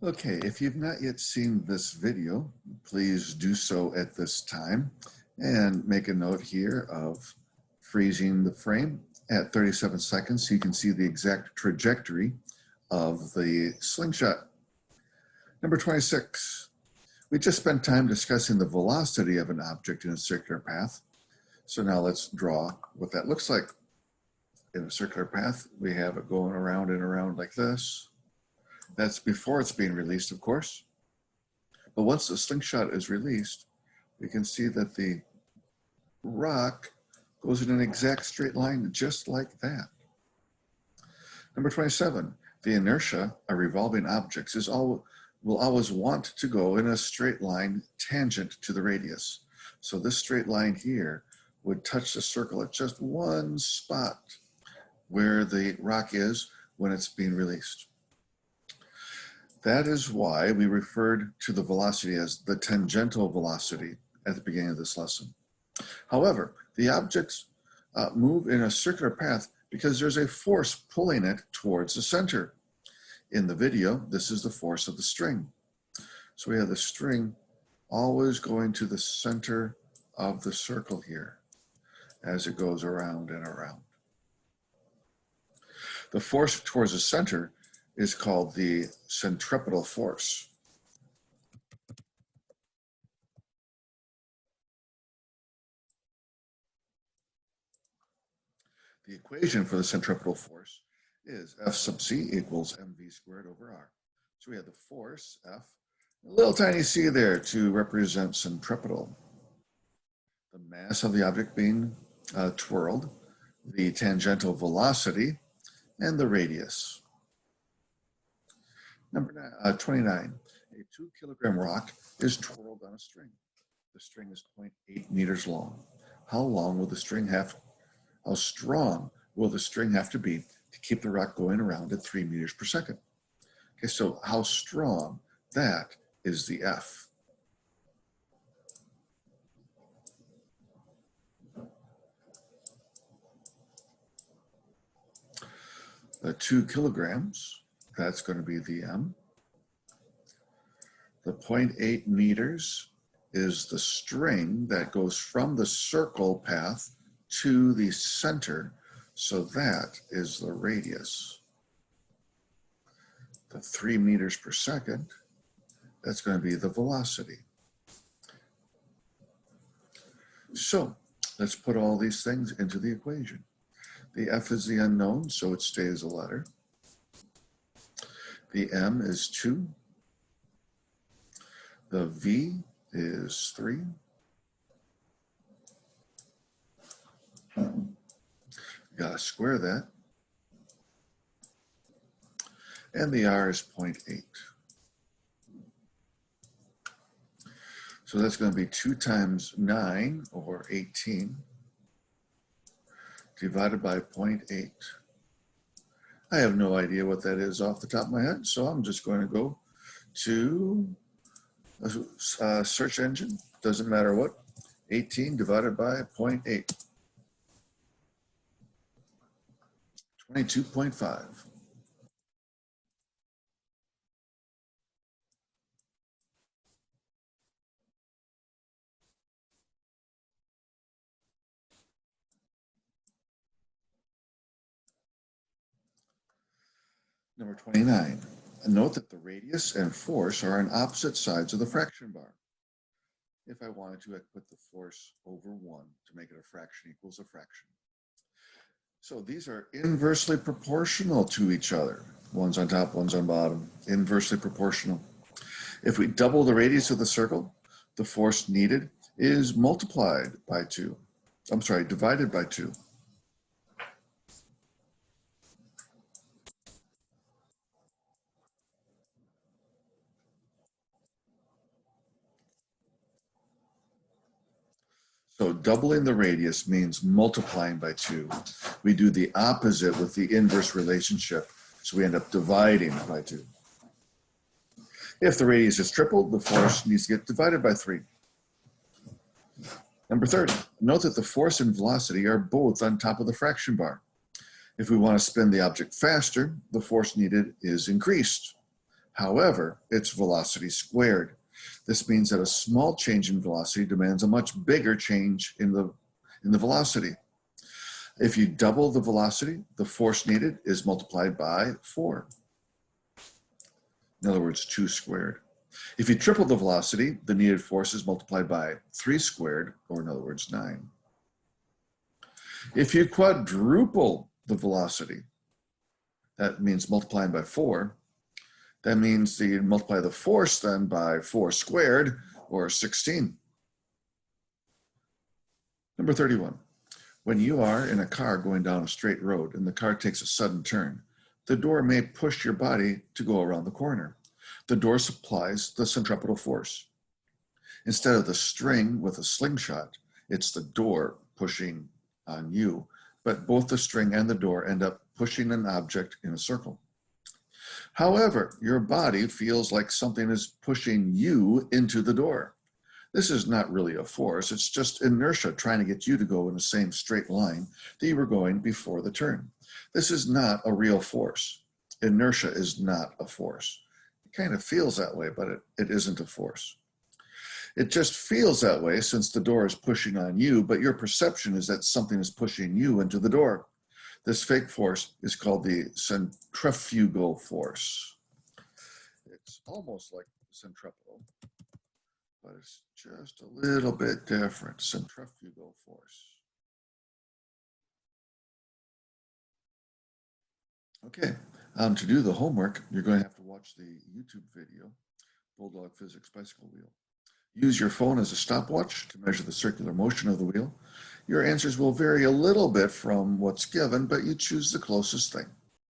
Okay, if you've not yet seen this video, please do so at this time and make a note here of freezing the frame at 37 seconds so you can see the exact trajectory of the slingshot. Number 26, we just spent time discussing the velocity of an object in a circular path. So now let's draw what that looks like. In a circular path, we have it going around and around like this. That's before it's being released, of course. But once the slingshot is released, we can see that the rock goes in an exact straight line, just like that. Number 27, the inertia of revolving objects will always want to go in a straight line tangent to the radius. So this straight line here would touch the circle at just one spot where the rock is when it's being released. That is why we referred to the velocity as the tangential velocity at the beginning of this lesson. However, the objects move in a circular path because there's a force pulling it towards the center. In the video, this is the force of the string. So we have the string always going to the center of the circle here as it goes around and around. The force towards the center is called the centripetal force. The equation for the centripetal force is F sub c equals mv squared over r. So we have the force, F, a little tiny c there to represent centripetal. The mass of the object being twirled, the tangential velocity, and the radius. Number 29, a 2 kilogram rock is twirled on a string. The string is 0.8 meters long. How long will the string how strong will the string have to be to keep the rock going around at 3 meters per second? Okay, so how strong, that is the F. The 2 kilograms, that's going to be the M. The 0.8 meters is the string that goes from the circle path to the center. So that is the radius. The 3 meters per second, that's going to be the velocity. So let's put all these things into the equation. The F is the unknown, so it stays a letter. The M is 2. The V is 3. Gotta square that. And the R is 0.8. So that's going to be 2 times 9, or 18, divided by 0.8. I have no idea what that is off the top of my head, so I'm just going to go to a search engine, doesn't matter what, 18 divided by 0.8. 22.5. Number 29. Note that the radius and force are on opposite sides of the fraction bar. If I wanted to, I could put the force over 1 to make it a fraction equals a fraction. So these are inversely proportional to each other. One's on top, one's on bottom, inversely proportional. If we double the radius of the circle, the force needed is multiplied by 2. I'm sorry, divided by 2. So doubling the radius means multiplying by 2. We do the opposite with the inverse relationship, so we end up dividing by 2. If the radius is tripled, the force needs to get divided by 3. Number 30, note that the force and velocity are both on top of the fraction bar. If we want to spin the object faster, the force needed is increased. However, it's velocity squared. This means that a small change in velocity demands a much bigger change in the velocity. If you double the velocity, the force needed is multiplied by 4. In other words, 2 squared. If you triple the velocity, the needed force is multiplied by 3 squared, or in other words, 9. If you quadruple the velocity, that means multiplying by 4. That means you multiply the force then by 4 squared, or 16. Number 31. When you are in a car going down a straight road and the car takes a sudden turn, the door may push your body to go around the corner. The door supplies the centripetal force. Instead of the string with a slingshot, it's the door pushing on you, but both the string and the door end up pushing an object in a circle. However, your body feels like something is pushing you into the door. This is not really a force, it's just inertia trying to get you to go in the same straight line that you were going before the turn. This is not a real force. Inertia is not a force. It kind of feels that way, but it isn't a force. It just feels that way since the door is pushing on you, but your perception is that something is pushing you into the door. This fake force is called the centrifugal force. It's almost like centripetal, but it's just a little bit different. Centrifugal force. Okay, to do the homework, you're going to have to watch the YouTube video, Bulldog Physics Bicycle Wheel. Use your phone as a stopwatch to measure the circular motion of the wheel. Your answers will vary a little bit from what's given, but you choose the closest thing.